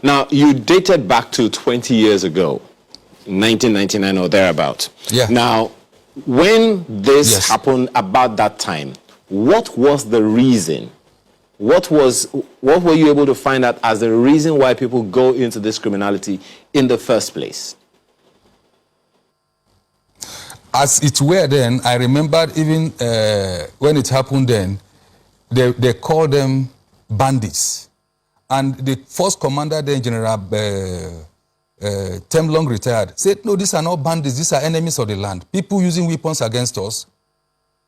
Now, you dated back to 20 years ago, 1999 or thereabout. Yeah. Now, when this happened about that time, what was the reason? What were you able to find out as the reason why people go into this criminality in the first place? As it were then, I remembered even when it happened then, they called them bandits. And the first commander then, General Temlong retired, said, no, these are not bandits, these are enemies of the land. People using weapons against us,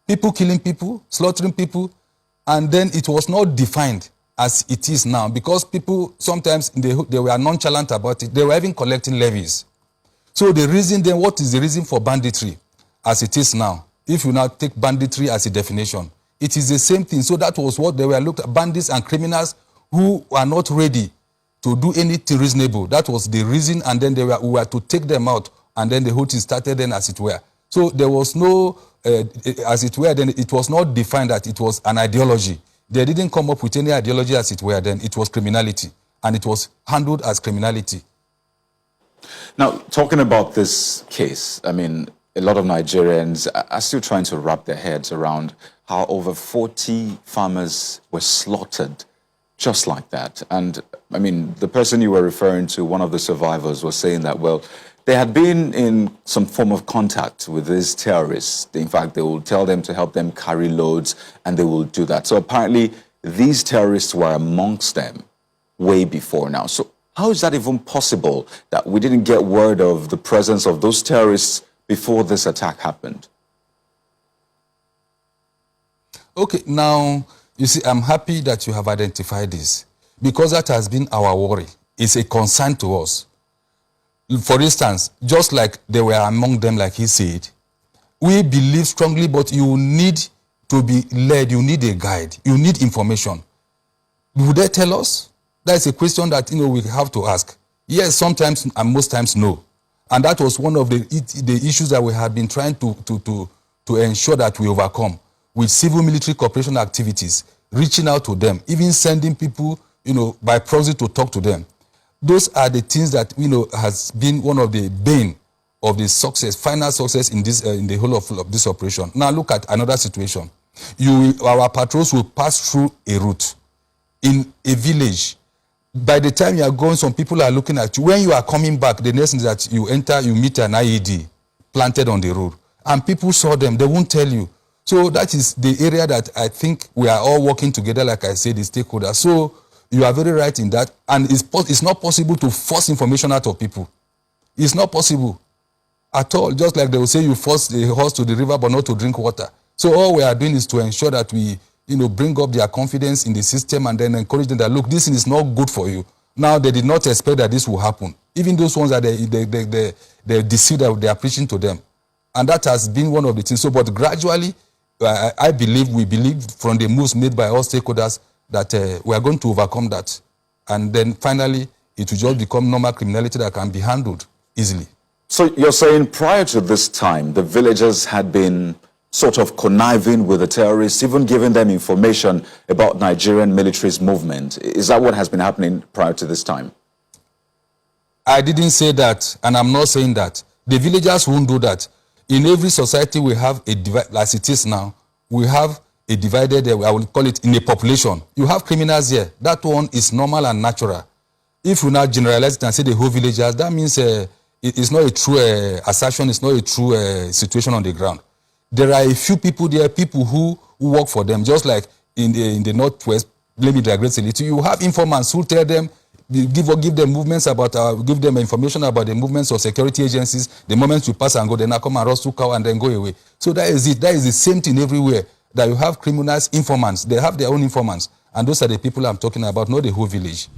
people killing people, slaughtering people, and then it was not defined as it is now because people, sometimes they were nonchalant about it. They were even collecting levies. So the reason then, what is the reason for banditry as it is now? If you now take banditry as a definition, it is the same thing. So that was what they were looked at, bandits and criminals who are not ready to do anything reasonable. That was the reason, and then we were to take them out, and then the whole thing started then as it were. So there was no, as it were, then it was not defined that it was an ideology. They didn't come up with any ideology as it were, then it was criminality, and it was handled as criminality. Now, talking about this case, I mean, a lot of Nigerians are still trying to wrap their heads around how over 40 farmers were slaughtered just like that. And, I mean, the person you were referring to, one of the survivors, was saying that, well, they had been in some form of contact with these terrorists. In fact, they will tell them to help them carry loads, and they will do that. So apparently, these terrorists were amongst them way before now. So how is that even possible that we didn't get word of the presence of those terrorists before this attack happened? Okay, now, you see, I'm happy that you have identified this because that has been our worry. It's a concern to us. For instance, just like they were among them, like he said, we believe strongly, but you need to be led, you need a guide, you need information. Would they tell us? That's a question that, you know, we have to ask. Yes, sometimes and most times no. And that was one of the issues that we had been trying to ensure that we overcome with civil-military cooperation activities, reaching out to them, even sending people, you know, by proxy to talk to them. Those are the things that, you know, has been one of the bane of the success, final success in this, in the whole of this operation. Now look at another situation. Our patrols will pass through a route in a village. By the time you are going, some people are looking at you. When you are coming back, the next thing is that you enter, you meet an IED planted on the road. And people saw them, they won't tell you. So that is the area that I think we are all working together, like I said, the stakeholders. So you are very right in that. And it's not possible to force information out of people. It's not possible at all. Just like they will say you force the horse to the river but not to drink water. So all we are doing is to ensure that we, you know, bring up their confidence in the system and then encourage them that, look, this thing is not good for you. Now, they did not expect that this will happen. Even those ones that they deceive that they are preaching to them. And that has been one of the things. So, but gradually, we believe from the moves made by all stakeholders that we are going to overcome that. And then finally, it will just become normal criminality that can be handled easily. So you're saying prior to this time, the villagers had been sort of conniving with the terrorists, even giving them information about Nigerian military's movement. Is that what has been happening prior to this time? I didn't say that, and I'm not saying that. The villagers won't do that. In every society, we have a divide, as it is now, we have a divided, I will call it, in a population. You have criminals here. That one is normal and natural. If you now generalize it and say the whole villagers, that means it's not a true assertion, it's not a true situation on the ground. There are a few people there, people who work for them, just like in the Northwest, blame it great elite. You have informants who tell them, give them movements about, give them information about the movements of security agencies. The moment you pass and go, then I come and rustle cow and then go away. So that is it. That is the same thing everywhere. That you have criminals, informants. They have their own informants. And those are the people I'm talking about, not the whole village.